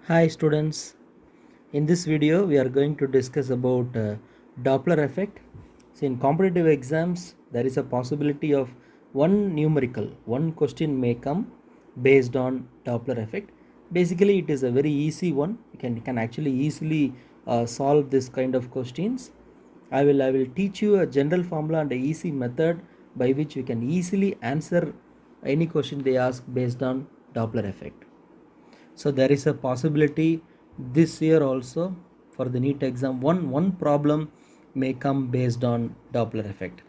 Hi students, in this video we are going to discuss about Doppler effect. So in competitive exams there is a possibility of one question may come based on Doppler effect. Basically it is a very easy one. You can actually easily solve this kind of questions. I will teach you a general formula and a easy method by which you can easily answer any question they ask based on Doppler effect. So there is a possibility this year also for the NEET exam one problem may come based on Doppler effect.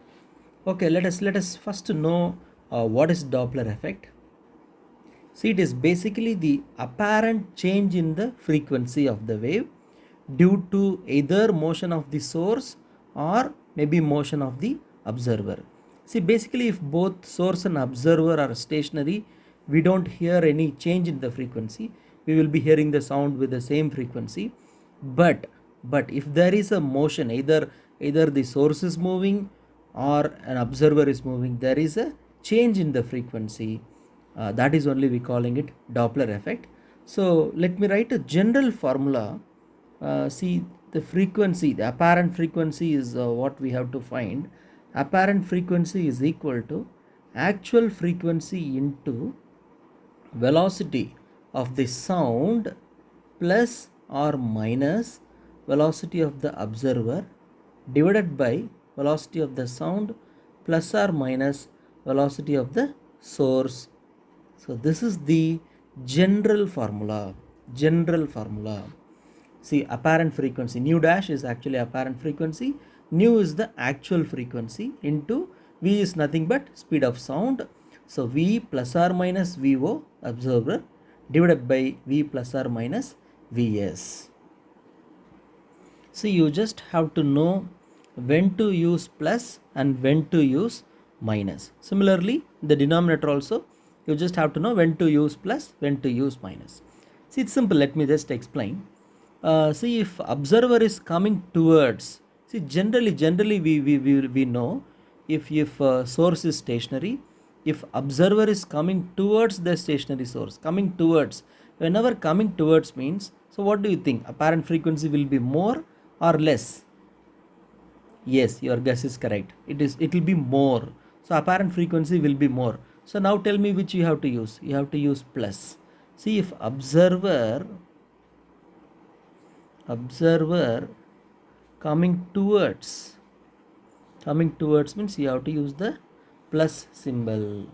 Okay, let us first know what is Doppler effect. See, it is basically the apparent change in the frequency of the wave due to either motion of the source or maybe motion of the observer. See, basically if both source and observer are stationary, we don't hear any change in the frequency. We will be hearing the sound with the same frequency. But if there is a motion, either the source is moving or an observer is moving, there is a change in the frequency. That is only we calling it Doppler effect. So let me write a general formula. See, the frequency, the apparent frequency is what we have to find. Apparent frequency is equal to actual frequency into velocity of the sound plus or minus velocity of the observer divided by velocity of the sound plus or minus velocity of the source. So this is the general formula. General formula. See, apparent frequency nu dash is actually apparent frequency. Nu is the actual frequency into V is nothing but speed of sound. So V plus or minus VO observer divided by V plus or minus Vs. So you just have to know when to use plus and when to use minus. Similarly, the denominator also you just have to know when to use plus, when to use minus. See, it's simple. Let me just explain. See, if observer is coming towards, see, generally we know if source is stationary, if observer is coming towards the stationary source, coming towards, whenever coming towards means, so what do you think? Apparent frequency will be more or less? Yes, your guess is correct. It will be more. So apparent frequency will be more. So now tell me which you have to use. You have to use plus. See, if observer coming towards means you have to use the plus symbol.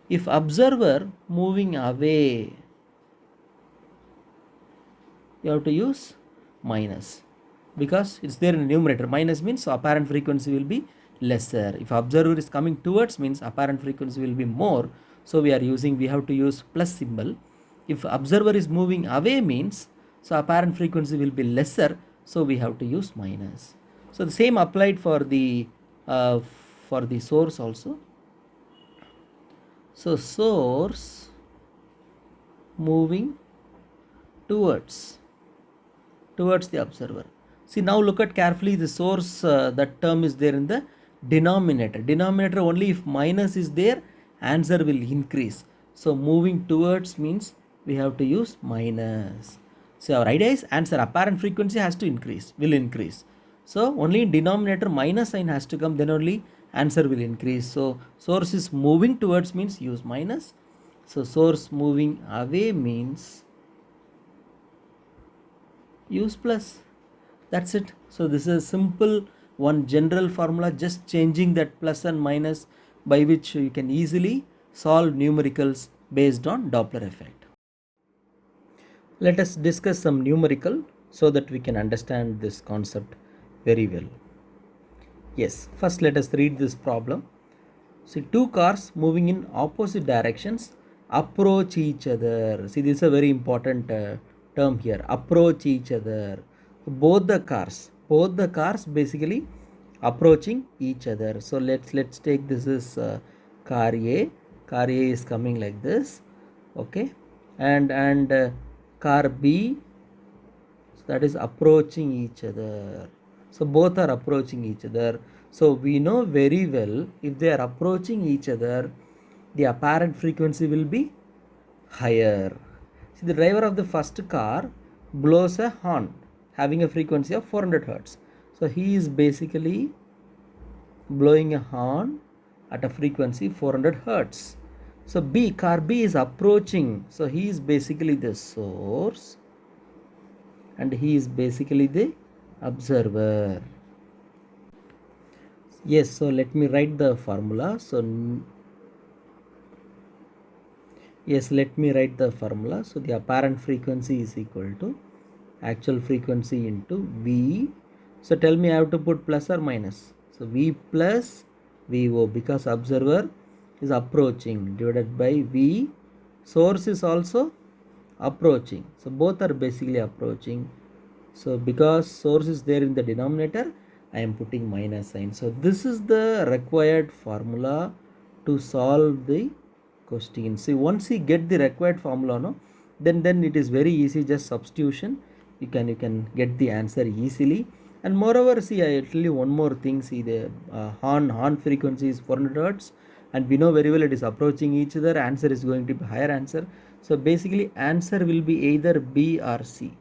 If observer moving away, you have to use minus, because it's there in the numerator. Minus means so apparent frequency will be lesser. If observer is coming towards means apparent frequency will be more, so we have to use plus symbol. If observer is moving away means so apparent frequency will be lesser, so we have to use minus. So the same applied uh, for the source also. So source moving towards the observer. See, now look at carefully the source, that term is there in the denominator. Denominator only if minus is there, answer will increase. So moving towards means we have to use minus. So our idea is answer apparent frequency has to increase, will increase. So only in denominator minus sign has to come, then only answer will increase. So source is moving towards means use minus. So source moving away means use plus. That's it. So this is a simple one general formula, just changing that plus and minus, by which you can easily solve numericals based on Doppler effect. Let us discuss some numerical so that we can understand this concept very well. Yes, first let us read this problem. See, two cars moving in opposite directions approach each other. See, this is a very important term here. Approach each other. Both the cars basically approaching each other. So let's take this is car A. Car A is coming like this, okay, and car B, so that is approaching each other. So both are approaching each other. So we know very well if they are approaching each other, the apparent frequency will be higher. See, the driver of the first car blows a horn having a frequency of 400 hertz. So he is basically blowing a horn at a frequency 400 hertz. So car B is approaching. So he is basically the source and he is basically the observer. Yes, so let me write the formula. So the apparent frequency is equal to actual frequency into V. So tell me, I have to put plus or minus. So V plus VO, because observer is approaching, divided by V. Source is also approaching. So both are basically approaching. So because source is there in the denominator, I am putting minus sign. So this is the required formula to solve the question. See, once you get the required formula, no, then it is very easy, just substitution. You can get the answer easily. And moreover, see, I tell you one more thing. See, the horn frequency is 400 hertz, and we know very well it is approaching each other. Answer is going to be higher answer. So basically, answer will be either B or C.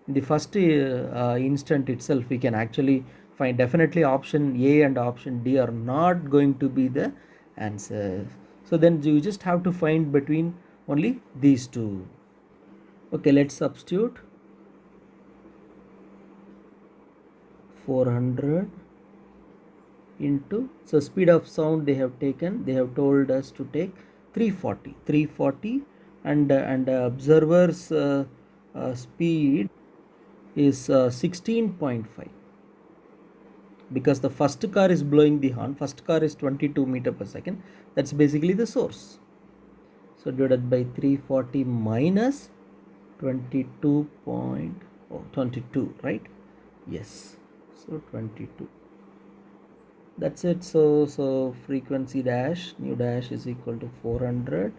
In the first instant itself, we can actually find definitely option A and option D are not going to be the answer. So then you just have to find between only these two. Okay, let's substitute 400 into, so speed of sound they have told us to take 340, and observer's speed is 16.5, because the first car is blowing the horn. First car is 22 meter per second. That's basically the source. So divided by 340 minus 22, right? Yes. So 22. That's it. So frequency dash nu dash is equal to 400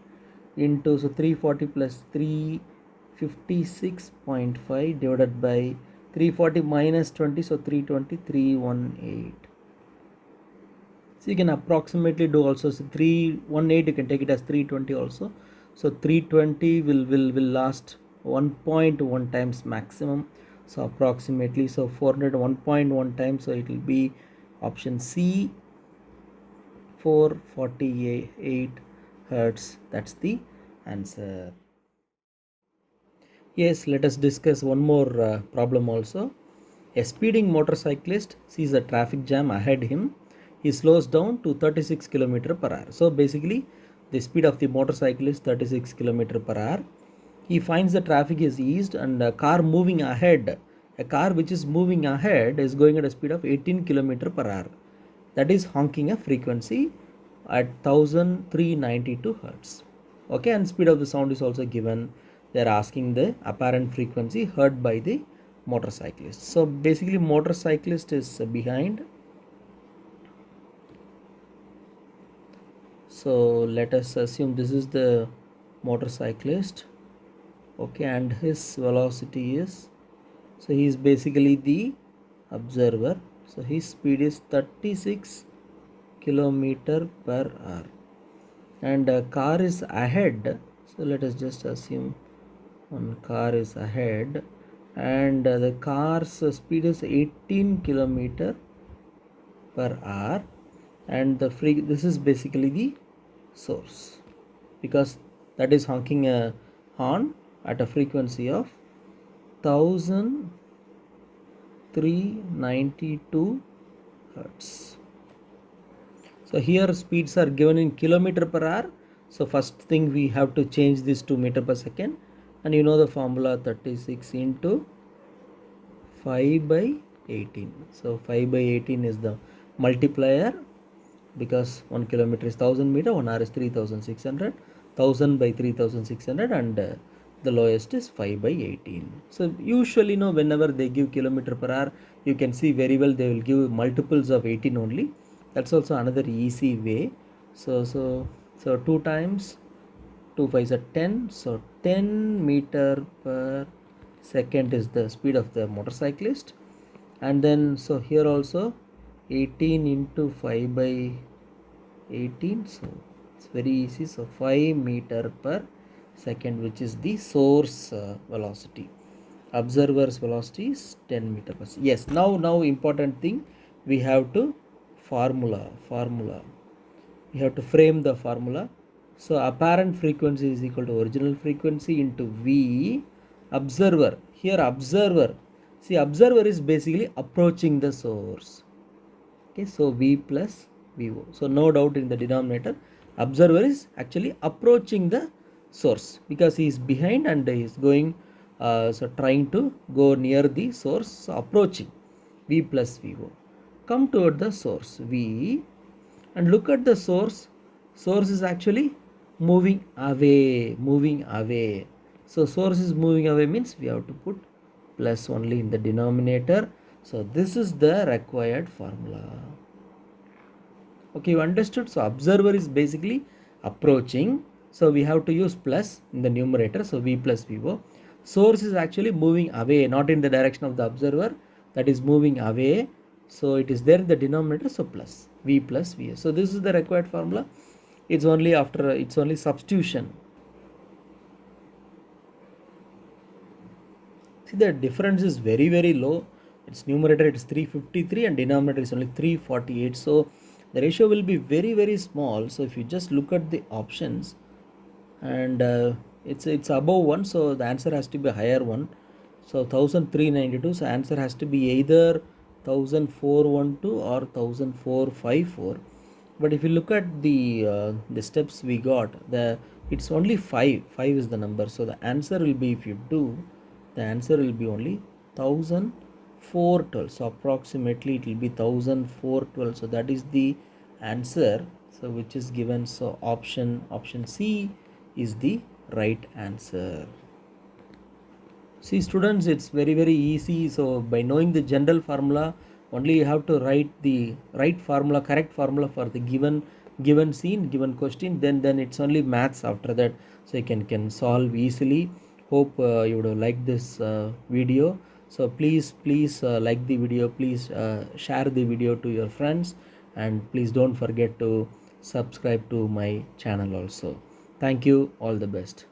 into, so 340 plus 356.5 divided by 340 minus 20, so 320, 318. So you can approximately do also. So 318 you can take it as 320 also. So 320 will last 1.1 times maximum. So approximately, so 400 1.1 times, so it will be option C, 448 hertz. That's the answer. Yes, let us discuss one more problem also. A speeding motorcyclist sees a traffic jam ahead him. He slows down to 36 km per hour. So basically, the speed of the motorcycle is 36 km per hour. He finds the traffic is eased and a car which is moving ahead is going at a speed of 18 km per hour. That is honking a frequency at 1392 hertz. Okay, and speed of the sound is also given. They are asking the apparent frequency heard by the motorcyclist. So basically, motorcyclist is behind. So let us assume this is the motorcyclist. Okay, and his velocity is, so he is basically the observer. So his speed is 36 km per hour, and a car is ahead. So let us just assume one car is ahead, and the car's speed is 18 km per hour, and this is basically the source, because that is honking a horn at a frequency of 1392 hertz. So here speeds are given in kilometer per hour. So first thing we have to change this to meter per second, and you know the formula, 36 into 5 by 18. So 5 by 18 is the multiplier, because 1 kilometer is 1000 meter, 1 hour is 3600, 1000 by 3600, and the lowest is 5 by 18. So usually, whenever they give kilometer per hour, you can see very well they will give multiples of 18 only. That's also another easy way. So 2 times 2 5 are 10. So 10 meter per second is the speed of the motorcyclist. And then, so here also 18 into 5 by 18. So it's very easy. So 5 meter per second, which is the source velocity. observer's velocity is 10 meter per second. Yes, now important thing, we have to formula we have to frame the formula. So apparent frequency is equal to original frequency into V observer. Here observer, see observer is basically approaching the source. Okay, so V plus VO. So no doubt in the denominator, observer is actually approaching the source because he is behind and he is going, so trying to go near the source. So approaching, V plus VO. Come toward the source V and look at the source. Source is actually moving away. So source is moving away means we have to put plus only in the denominator. So this is the required formula. Okay, you understood? So observer is basically approaching, so we have to use plus in the numerator, so V plus VO. Source is actually moving away, not in the direction of the observer, that is moving away, so it is there in the denominator, so plus V plus VO. So this is the required formula. It's only substitution. See, the difference is very low. Its numerator it is 353 and denominator is only 348. So the ratio will be very small. So if you just look at the options, and it's above 1, so the answer has to be a higher one. So 1392, so answer has to be either 1412 or 1454. But if you look at the steps we got, it's only 5 is the number. So the answer will be, if you do, the answer will be only 1412. So approximately it will be 1412. So that is the answer, so which is given. So option C is the right answer. See students, it's very easy. So by knowing the general formula, only you have to write the right formula, correct formula for the given scene, given question, then it's only maths after that. So you can solve easily. Hope you would have liked this video. So please like the video, please share the video to your friends, and please don't forget to subscribe to my channel also. Thank you, all the best.